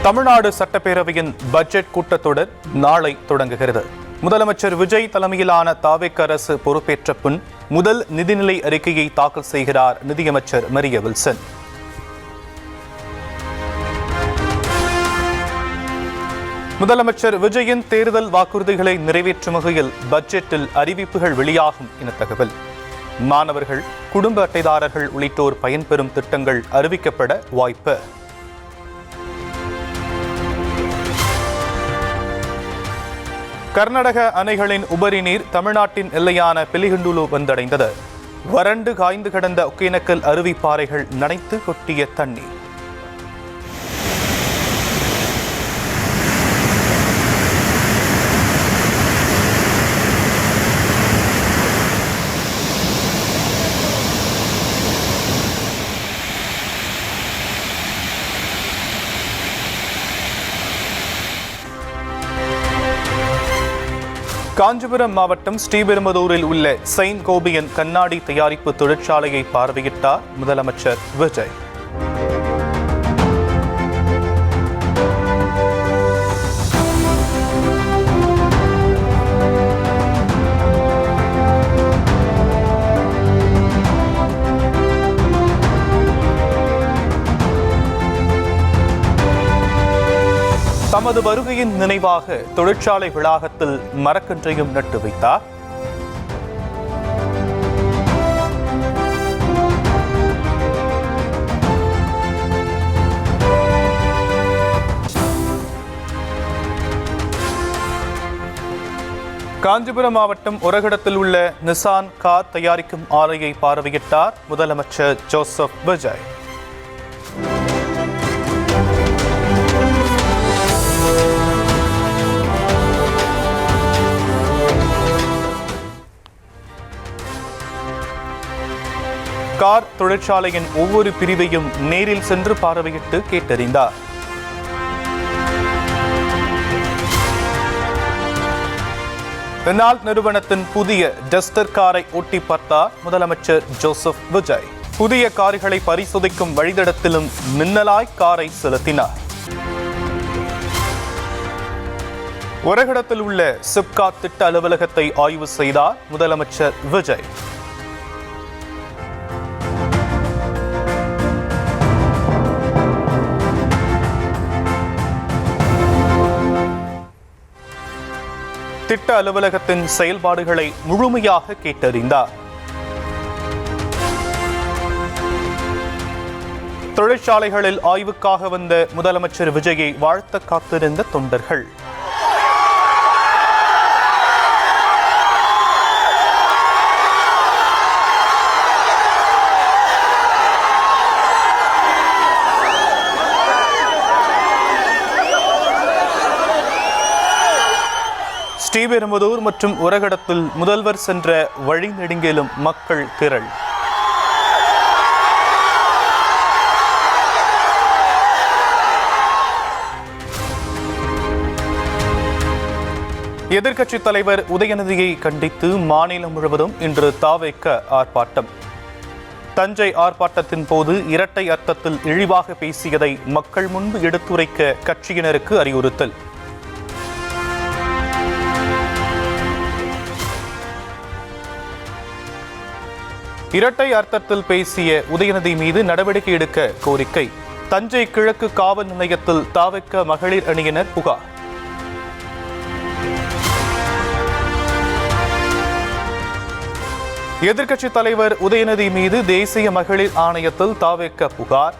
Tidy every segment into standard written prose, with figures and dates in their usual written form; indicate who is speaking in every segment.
Speaker 1: தமிழ்நாடு சட்டப்பேரவையின் பட்ஜெட் கூட்டத்தொடர் நாளை தொடங்குகிறது. முதலமைச்சர் விஜய் தலைமையிலான தாவேக அரசு பொறுப்பேற்ற பின் முதல் நிதிநிலை அறிக்கையை தாக்கல் செய்கிறார் நிதியமைச்சர் மரிய வில்சன். முதலமைச்சர் விஜயின் தேர்தல் வாக்குறுதிகளை நிறைவேற்றும் வகையில் பட்ஜெட்டில் அறிவிப்புகள் வெளியாகும் என தகவல். மாணவர்கள், குடும்ப அட்டைதாரர்கள் உள்ளிட்டோர் பயன்பெறும் திட்டங்கள் அறிவிக்கப்பட வாய்ப்பு. கர்நாடக அணைகளின் உபரி நீர் தமிழ்நாட்டின் எல்லையான பிலிகுண்டுலு வந்தடைந்தது. வறண்டு காய்ந்து கிடந்த ஒகேனக்கல் அருவிப்பாறைகள் நனைத்து கொட்டிய தண்ணீர். காஞ்சிபுரம் மாவட்டம் ஸ்ரீபெரும்புதூரில் உள்ள செயின்ட் கோபியன் கண்ணாடி தயாரிப்பு தொழிற்சாலையை பார்வையிட்டார் முதலமைச்சர் விஜய். தமது வருகையின் நினைவாக தொழிற்சாலை வளாகத்தில் மரக்கன்றையும் நட்டு வைத்தார். காஞ்சிபுரம் மாவட்டம் ஒரகடத்தில் உள்ள நிசான் கார் தயாரிக்கும் ஆலையை பார்வையிட்டார் முதலமைச்சர் ஜோசப் விஜய். கார் தொழிற்சாலையின் ஒவ்வொரு பிரிவையும் நேரில் சென்று பார்வையிட்டு கேட்டறிந்தார். ரெனால்ட் நிறுவனத்தின் புதிய டஸ்டர் காரை ஓட்டி பார்த்தார் முதலமைச்சர் ஜோசப் விஜய். புதிய கார்களை பரிசோதிக்கும் வழித்தடத்திலும் மின்னலாய் காரை செலுத்தினார். ஒரகடத்தில் உள்ள சிப்காட் திட்ட அலுவலகத்தை ஆய்வு செய்தார் முதலமைச்சர் விஜய். திட்ட அலுவலகத்தின் செயல்பாடுகளை முழுமையாக கேட்டறிந்தார். தொழிற்சாலைகளில் ஆய்வுக்காக வந்த முதலமைச்சர் விஜயை வாழ்த்த காத்திருந்த தொண்டர்கள். ஸ்ரீபெரும்புதூர் மற்றும் ஒரகடத்தில் முதல்வர் சென்ற வழி நெடுங்கிலும் மக்கள் திரள். எதிர்க்கட்சித் தலைவர் உதயநிதியை கண்டித்து மாநிலம் முழுவதும் இன்று தாவேக ஆர்ப்பாட்டம். தஞ்சை ஆர்ப்பாட்டத்தின் போது இரட்டை அர்த்தத்தில் இழிவாக பேசியதை மக்கள் முன்பு எடுத்துரைக்க கட்சியினருக்கு அறிவுறுத்தல். இரட்டை அர்த்தத்தில் பேசிய உதயநிதி மீது நடவடிக்கை எடுக்க கோரிக்கை. தஞ்சை கிழக்கு காவல் நிலையத்தில் தாவேக மகளிர் அணியினர் புகார். எதிர்க்கட்சித் தலைவர் உதயநிதி மீது தேசிய மகளிர் ஆணையத்தில் தாவேக புகார்.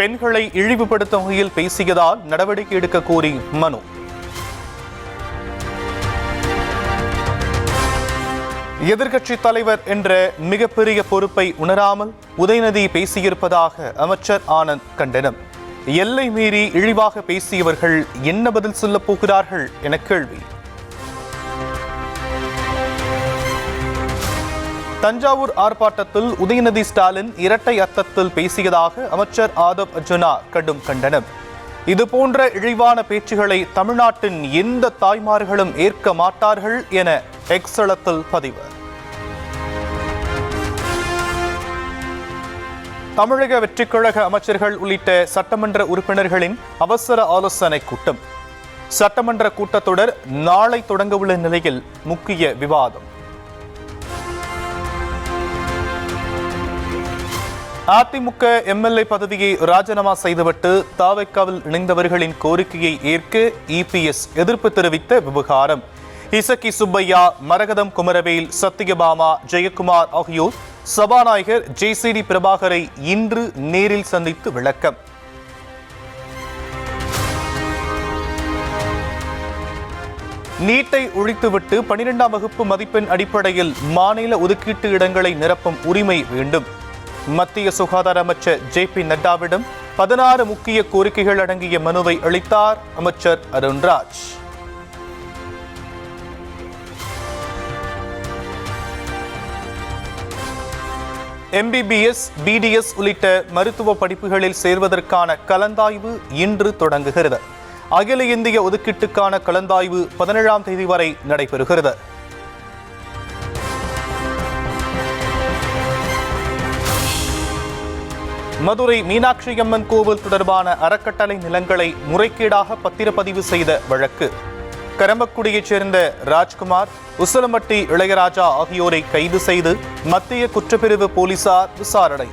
Speaker 1: பெண்களை இழிவுபடுத்தும் வகையில் பேசியதால் நடவடிக்கை எடுக்க கோரி மனு. எதிர்க்கட்சித் தலைவர் என்ற மிகப்பெரிய பொறுப்பை உணராமல் உதயநிதி பேசியிருப்பதாக அமைச்சர் ஆனந்த் கண்டனம். எல்லை மீறி இழிவாக பேசியவர்கள் என்ன பதில் சொல்லப் போகிறார்கள் என கேள்வி. தஞ்சாவூர் ஆர்ப்பாட்டத்தில் உதயநிதி ஸ்டாலின் இரட்டை அர்த்தத்தில் பேசியதாக அமைச்சர் ஆதவ் அர்ஜுனா கடும் கண்டனம். இதுபோன்ற இழிவான பேச்சுகளை தமிழ்நாட்டின் எந்த தாய்மார்களும் ஏற்க மாட்டார்கள் என எக்ஸலத்தில் பதிவு. தமிழக வெற்றிக்கழக அமைச்சர்கள் உள்ளிட்ட சட்டமன்ற உறுப்பினர்களின் அவசர ஆலோசனை கூட்டம். சட்டமன்ற கூட்டத்தொடர் நாளை தொடங்கவுள்ள நிலையில் முக்கிய விவாதம். அதிமுக எம்எல்ஏ பதவியை ராஜினாமா செய்துவிட்டு தவிகவில் இணைந்தவர்களின் கோரிக்கையை ஏற்க இபிஎஸ் எதிர்ப்பு தெரிவித்த விவகாரம். இசக்கி சுப்பையா, மரகதம் குமரவேல், சத்யபாமா, ஜெயக்குமார் ஆகியோர் சபாநாயகர் ஜேசிடி பிரபாகரை இன்று நேரில் சந்தித்து விளக்கம். நீட்டை ஒழித்துவிட்டு 12ஆம் வகுப்பு மதிப்பெண் அடிப்படையில் மாநில ஒதுக்கீட்டு இடங்களை நிரப்பும் உரிமை வேண்டும். மத்திய சுகாதார அமைச்சர் ஜே.பி. நட்டாவிடம் 16 முக்கிய கோரிக்கைகள் அடங்கிய மனுவை அளித்தார் அமைச்சர் அருண்ராஜ். எம்பிபிஎஸ், பிடிஎஸ் உள்ளிட்ட மருத்துவ படிப்புகளில் சேர்வதற்கான கலந்தாய்வு இன்று தொடங்குகிறது. அகில இந்திய ஒதுக்கீட்டுக்கான கலந்தாய்வு 17ஆம் தேதி வரை நடைபெறுகிறது. மதுரை மீனாட்சி அம்மன் கோவில் தொடர்பான அறக்கட்டளை நிலங்களை முறைகேடாக பத்திரப்பதிவு செய்த வழக்கு. கரம்பக்குடியைச் சேர்ந்த ராஜ்குமார், உசலமட்டி இளையராஜா ஆகியோரை கைது செய்து மத்திய குற்றப்பிரிவு போலீசார் விசாரணை.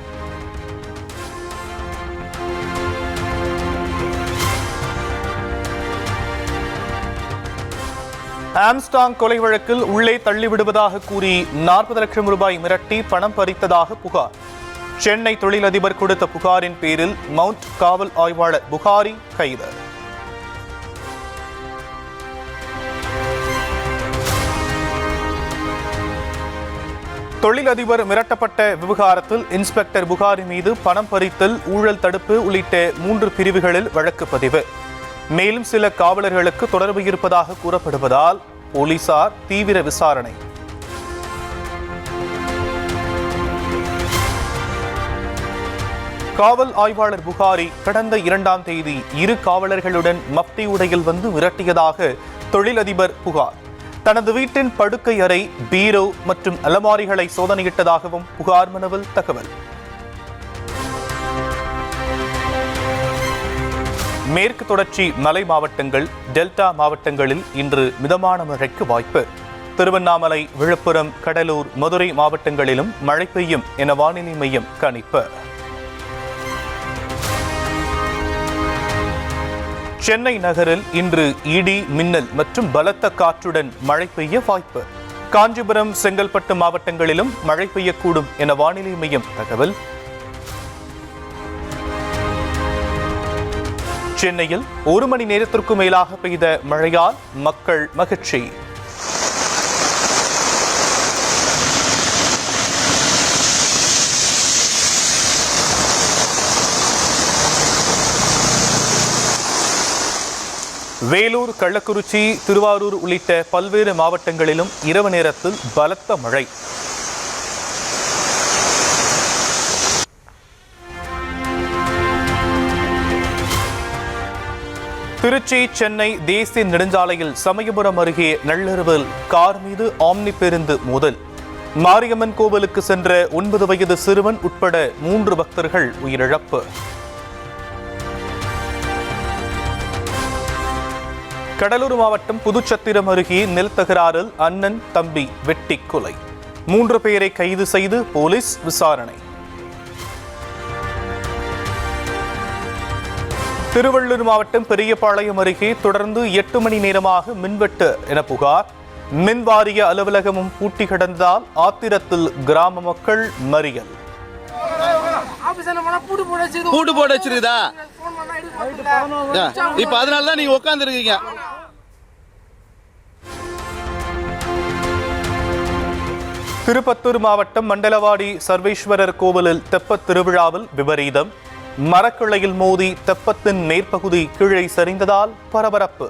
Speaker 1: ஆம்ஸ்டாங் கொலை வழக்கில் உள்ளே தள்ளிவிடுவதாக கூறி 40 லட்சம் ரூபாய் மிரட்டி பணம் பறித்ததாக புகார். சென்னை தொழிலதிபர் கொடுத்த புகாரின் பேரில் மவுண்ட் காவல் ஆய்வாளர் புகாரி கைது. தொழிலதிபர் மிரட்டப்பட்ட விவகாரத்தில் இன்ஸ்பெக்டர் புகாரி மீது பணம் பறித்தல், ஊழல் தடுப்பு உள்ளிட்ட 3 பிரிவுகளில் வழக்கு பதிவு. மேலும் சில காவலர்களுக்கு தொடர்பு இருப்பதாக கூறப்படுவதால் போலீசார் தீவிர விசாரணை. காவல் ஆய்வாளர் புகாரி கடந்த 2ஆம் தேதி 2 காவலர்களுடன் மப்டி உடையில் வந்து மிரட்டியதாக தொழிலதிபர் புகார். தனது வீட்டின் படுக்கை அறை, பீரோ மற்றும் அலமாரிகளை சோதனையிட்டதாகவும் புகார் மனுவில் தகவல். மேற்கு தொடர்ச்சி மலை மாவட்டங்கள், டெல்டா மாவட்டங்களில் இன்று மிதமான மழைக்கு வாய்ப்பு. திருவண்ணாமலை, விழுப்புரம், கடலூர், மதுரை மாவட்டங்களிலும் மழை பெய்யும் என வானிலை மையம் கணிப்பு. சென்னை நகரில் இன்று இடி, மின்னல் மற்றும் பலத்த காற்றுடன் மழை பெய்ய வாய்ப்பு. காஞ்சிபுரம், செங்கல்பட்டு மாவட்டங்களிலும் மழை பெய்யக்கூடும் என வானிலை மையம் தகவல். சென்னையில் 1 மணி நேரத்திற்கு மேலாக பெய்த மழையால் மக்கள் மகிழ்ச்சி. வேலூர், கள்ளக்குறிச்சி, திருவாரூர் உள்ளிட்ட பல்வேறு மாவட்டங்களிலும் இரவு நேரத்தில் பலத்த மழை. திருச்சி, சென்னை தேசிய நெடுஞ்சாலையில் சமயபுரம் அருகே நள்ளிரவில் கார் மீது ஆம்னி பேருந்து மோதல். மாரியம்மன் கோவிலுக்கு சென்ற 9 வயது சிறுவன் உட்பட 3 பக்தர்கள் உயிரிழப்பு. கடலூர் மாவட்டம் புதுச்சத்திரம் அருகே நிலத்தகராறில் அண்ணன், தம்பி வெட்டி கொலை. 3 பேரை கைது செய்து போலீஸ் விசாரணை. திருவள்ளூர் மாவட்டம் பெரியபாளையம் அருகே தொடர்ந்து 8 மணி நேரமாக மின்வெட்டு என புகார். மின் வாரிய அலுவலகமும் பூட்டி கிடந்ததால் ஆத்திரத்தில் கிராம மக்கள் மறியல்.
Speaker 2: பூட்டு போட்டு வச்சிருக்குதா? இப்ப அதனாலதான் நீங்க உட்கார்ந்து இருக்கீங்க.
Speaker 1: திருப்பத்தூர் மாவட்டம் மண்டலவாடி சர்வேஸ்வரர் கோவிலில் தெப்பத் திருவிழாவில் விபரீதம். மரக்கிளையில் மோதி தெப்பத்தின் மேற்பகுதி கீழே சரிந்ததால் பரபரப்பு.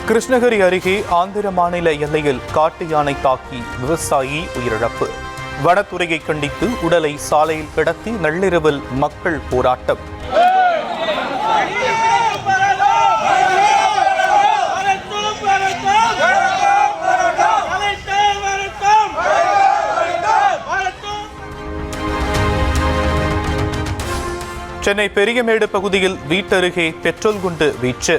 Speaker 1: கிருஷ்ணகிரி அருகே ஆந்திர மாநில எல்லையில் காட்டு யானை தாக்கி விவசாயி உயிரிழப்பு. வனத்துறையை கண்டித்து உடலை சாலையில் கிடத்தி நள்ளிரவில் மக்கள் போராட்டம். சென்னை பெரியமேடு பகுதியில் வீட்டருகே பெட்ரோல் குண்டு வீச்சு.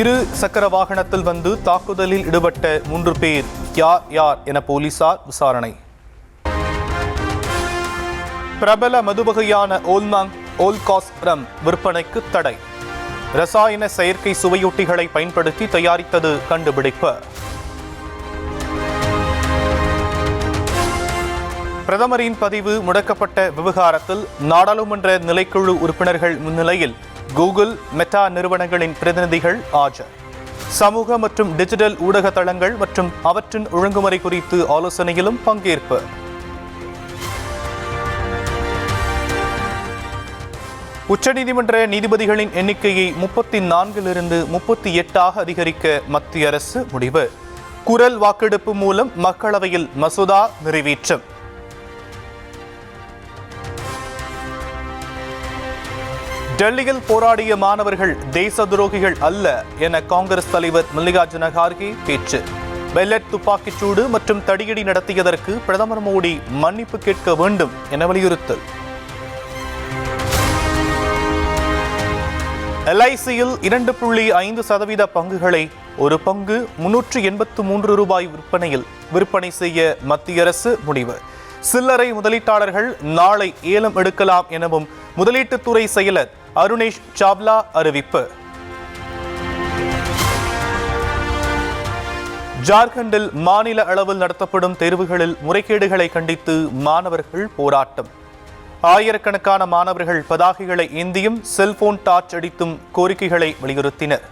Speaker 1: இரு சக்கர வாகனத்தில் வந்து தாக்குதலில் ஈடுபட்ட 3 பேர் யார் என போலீசார் விசாரணை. பிரபல மதுவகையான ஓல்மாங் ஓல்காஸ் ரம் விற்பனைக்கு தடை. ரசாயன செயற்கை சுவையொட்டிகளை பயன்படுத்தி தயாரித்தது கண்டுபிடிப்பு. பிரதமரின் பதிவு முடக்கப்பட்ட விவகாரத்தில் நாடாளுமன்ற நிலைக்குழு உறுப்பினர்கள் முன்னிலையில் கூகுள், மெட்டா நிறுவனங்களின் பிரதிநிதிகள் ஆஜர். சமூக மற்றும் டிஜிட்டல் ஊடக தளங்கள் மற்றும் அவற்றின் ஒழுங்குமுறை குறித்து ஆலோசனையிலும் பங்கேற்பு. உச்சநீதிமன்ற நீதிபதிகளின் எண்ணிக்கையை 34 38 அதிகரிக்க மத்திய அரசு முடிவு. குரல் வாக்கெடுப்பு மூலம் மக்களவையில் மசோதா நிறைவேற்றம். டெல்லியில் போராடிய மாணவர்கள் தேச துரோகிகள் அல்ல என காங்கிரஸ் தலைவர் மல்லிகார்ஜுன கார்கே பேச்சு. பெல்லட் துப்பாக்கிச்சூடு மற்றும் தடியடி நடத்தியதற்கு பிரதமர் மோடி மன்னிப்பு கேட்க வேண்டும் என வலியுறுத்தல். LICயில் 2.5% பங்குகளை ஒரு பங்கு 383 ரூபாய் விற்பனை செய்ய மத்திய அரசு முடிவு. சில்லறை முதலீட்டாளர்கள் நாளை ஏலம் எடுக்கலாம் எனவும் முதலீட்டுத்துறை செயலர் அருணேஷ் சாவ்லா அறிவிப்பு. ஜார்க்கண்டில் மாநில அளவில் நடத்தப்படும் தேர்வுகளில் முறைகேடுகளை கண்டித்து மாணவர்கள் போராட்டம். ஆயிரக்கணக்கான மாணவர்கள் பதாகைகளை ஏந்தியும் செல்போன் டார்ச் அடித்தும் கோரிக்கைகளை வலியுறுத்தினர்.